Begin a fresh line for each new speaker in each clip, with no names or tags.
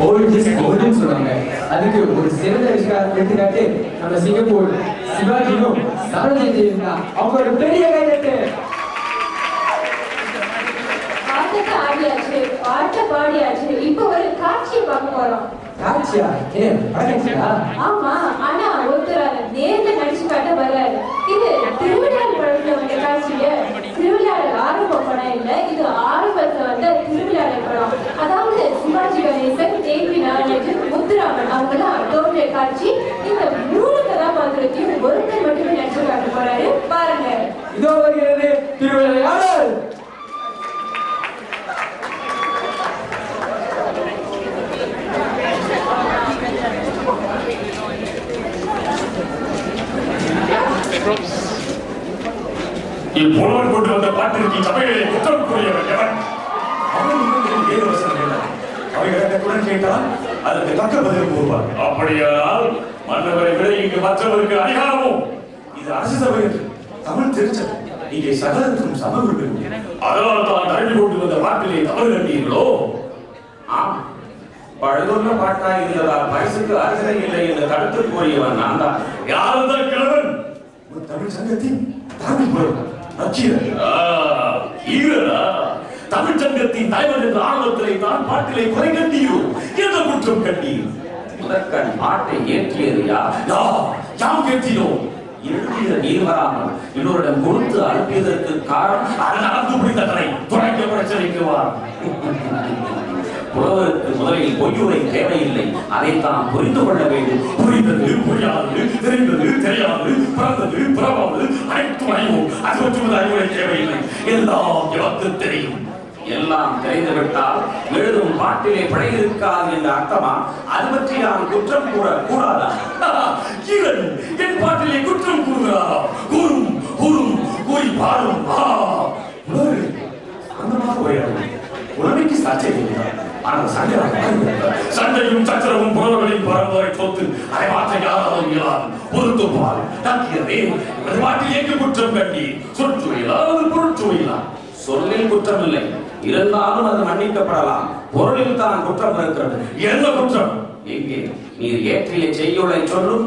Old is கோல்டுன்னு சொல்லுவாங்க. அதுக்கு ஒரு சிறந்த எடுத்துக்காட்டு நம்ம சிங்கப்பூர் சிவாஜியும் சரோஜினி தேவியும் தான். அவங்களோட பெரிய கைதட்டு.
பாட்டத்தை ஆடியாச்சு, பாட்டை பாடியாச்சு, இப்போ ஒரு காட்சியை பார்க்க போறோம்.
காட்சியா? படக்காட்சியா?
ஆமா, ஆனா ஒருத்தர் நேர்ல நடிச்சு காட்ட வர்றாரு. இது திருவிழாவில் படத்துல வந்த காட்சிய திருவிழாவில் ஆரம்ப படம் இல்ல, இது ஆரம்பத்துல வந்த திருவிழாவில் படம். அதாவது சிவாஜி கணேசன், தேவி நாராயணன், முத்துராமன் அவங்கெல்லாம் தோன்றிய காட்சி. இந்த 3 கதாபாத்திரத்தையும் ஒருத்தர் மட்டுமே நடிச்சு காட்ட போறாரு. பாருங்க.
இதோ வருகிறது திருவிழாவில்.
இப்போது கொண்டு வந்த பாட்டிற்கு சபையை குற்றம் கூறியவர் எவன்? அவைகளுடன் கேட்டால் அதற்கு தக்க பதில் கூறுவார். அப்படியானால் மன்னவரை விட இங்கு மற்றவருக்கு அதிகாரமும். இது அரசு சபை என்று தமிழ் தெரிச்சது. இங்கே சகலருக்கும் சம உரிமை. அதனால் தான் தழுவி கொண்டு வந்த பாட்டிலே தவறு கண்டீர்களோ? ஆம், பழுதுள்ள பாட்டாய் இருந்ததால் பரிசுக்கு அரசனை இல்லை என்று தடுத்து கூறியவன் நான் தான். யாருதான் கிழவன்? தமிழ் சங்கத்தின் தமிழ் சங்கத்தின் தலைவர் என்ற ஆணவத்திலே தான் பாட்டிலே குறை கண்டீரோ? எந்த குற்றம் கண்டீர்? முதற்கண் பாட்டை ஏற்றியது யாம் கேட்டினோம். எழுதிய நீர் வராமல் இன்னொருடன் கொடுத்து அனுப்பியதற்கு காரணம் அது நடந்து முடிந்ததனை துறைக்க பிரச்சனைக்குவார். புலவருக்கு முதலில் பொய்யுரை தேவையில்லை, அதைத்தான் புரிந்து கொள்ள வேண்டும். புரிந்தது புரியாது, தெரிந்தது தெரியாது, பிறந்தது பிறவாது அனைத்தும் அறிவோம். அது பற்றி அறிவுரை தேவையில்லை, எல்லாம் எவருக்கு தெரியும். எல்லாம் தெரிந்துவிட்டால் எழுதும் பாட்டிலே பிழை இருக்காது என்ற அர்த்தமா? அது பற்றி நான் குற்றம் கூற கூடாதா? என் பாட்டிலே குற்றம் கூறுகிறாரா? கூறும் கூறும் கூறி பாடும். உடமைக்கு சாட்சியம். ஆனால் சண்டையும் சச்சரவும் புலவர்களின் பரம்பரை சொத்து. அதை மாற்ற யாராலும் இயலாது. பொருத்துப்பால் தாக்கியதே பாட்டில் எங்கு குற்றம் கட்டி சொற்சுவையிலா அது பொருட்சுவையிலா? சொல்லில் குற்றம் இல்லை, இருந்தாலும் அது மன்னிக்கப்படலாம். பொருளில் தான் குற்றம் இருக்கிறது. என்ன குற்றம்? எங்கே நீர் ஏற்றிய செய்யுளை சொல்லும்.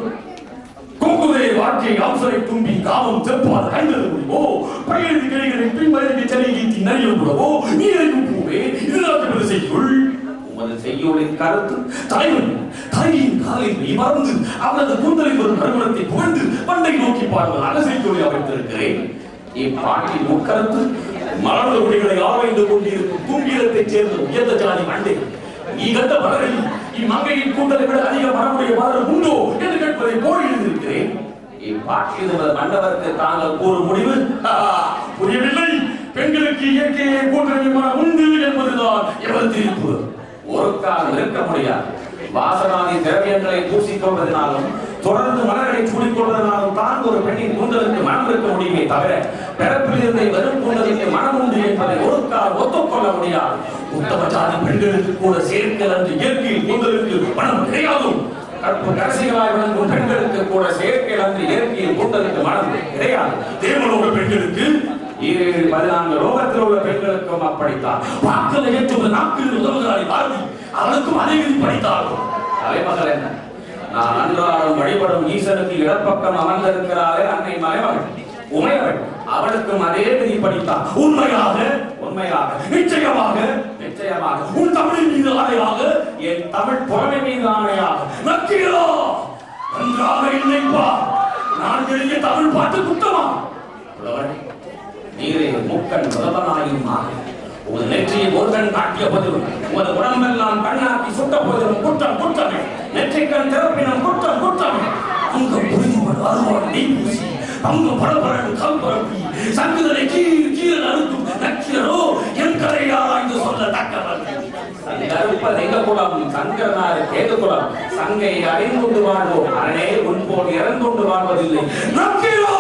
கொங்குதே வாழ்க்கை அவசரை தும்பி காமம் செப்பாது ஐந்தது முடிவோ பயிர் கிளைகளை பின்வருகை செலகீத்தி நரியும் கூடவோ நீரையும் பூவே இதுதான் செய்யுள். உமது செய்யுளின் கருத்து தலைவன் தாயின் காலில் நீ மறந்து அவரது கூந்தலில் வரும் நறுமணத்தை புகழ்ந்து பண்டை நோக்கி பார்வதாக செய்யுளை அமைத்திருக்கிறேன். இப்பாட்டின் உட்கருத்து மலர்ந்த குடிகளை ஆராய்ந்து கொண்டிருக்கும் தூங்கிடத்தைச் சேர்ந்த உயர்ந்த ஜாதி மண்டை. நீ கண்ட மலரில் இம்மங்கையின் கூந்தலை விட அதிக மனமுடைய மலர் உண்டோ என்று கேட்பதை போல் எழுதியிருக்கிறேன். இப்பாட்டில் மன்னவருக்கு தாங்கள் கூறும் முடிவு புரியவில்லை. பெண்களுக்கு இயற்கையை கூட்டுறவு மனம் உண்டு என்பதுதான் எவர் தீர்ப்பு. ஒரு காலம் இருக்க முடியாது. வாசனாதி திரவியங்களை பூசிக்கொள்வதனாலும் தொடர்ந்து மலர்களை சூடிக்கொள்வதனாலும் தான் ஒரு பெண்ணின் கூந்தலுக்கு மனம் இருக்க முடியுமே தவிர பிறப்பில் இருந்த வெறும் கூந்தலுக்கு மனம் உண்டு என்பதை ஒரு காலம் ஒத்துக்கொள்ள முடியாது. உத்தம ஜாதி பெண்களுக்கு கூட சேர்க்கல் என்று இயற்கையில் கூந்தலுக்கு மனம் கிடையாது. கற்பு கரசிகளாய் விளங்கும் பெண்களுக்கு கூட சேர்க்கல் என்று இயற்கையில் கூந்தலுக்கு மனம் கிடையாது. தேவலோக பெண்களுக்கு 14 லோகத்தில் உள்ள பெண்களுக்கும் அப்படித்தான். வாக்கள் ஏற்றுவது நாக்கில் உதவுகிறாரை பாரதி அவனுக்கும் அதே விதி படித்தாலும் தலைமகள் என்ன? நான் அன்றாடம் வழிபடும் ஈசனுக்கு இடப்பக்கம் அமர்ந்திருக்கிறாரே அன்னை மலைமகள் உமையவள், அவளுக்கும் அதே விதி படித்தான். உண்மையாக உண்மையாக நிச்சயமாக நிச்சயமாக உன் தமிழின் மீது ஆணையாக என் தமிழ் புறமை மீது ஆணையாக நக்கீரா நன்றாக இல்லைப்பா. நான் எழுதிய தமிழ் பாட்டு குற்றமா? நீரே மூக்கன் முதல்வனாயும் உமது நெற்றியை ஒருகன் காட்டிய போதிலும் உமது உடம்பெல்லாம் கண்ணாக்கி சுட்ட போதிலும் குற்றம் குற்றமே. நெற்றிக்கண் திறப்பினம் குற்றம் குற்றமே. அங்க புரிந்து அருவான் நெய் பூசி அங்கு படபடன்னு கல் பரப்பி சங்குதலை கீழ் கீழ் அறுக்கும் நக்கீரோ என் கரையாராய்ந்து சொல்ல தக்கவன். கருப்பது எங்க குலம் சங்கரனார் கேது குலம். சங்கை அறிந்துண்டு வாழ்வோம் அரணே உன் போல் இறந்துண்டு வாழ்வதில்லை. நக்கீரோ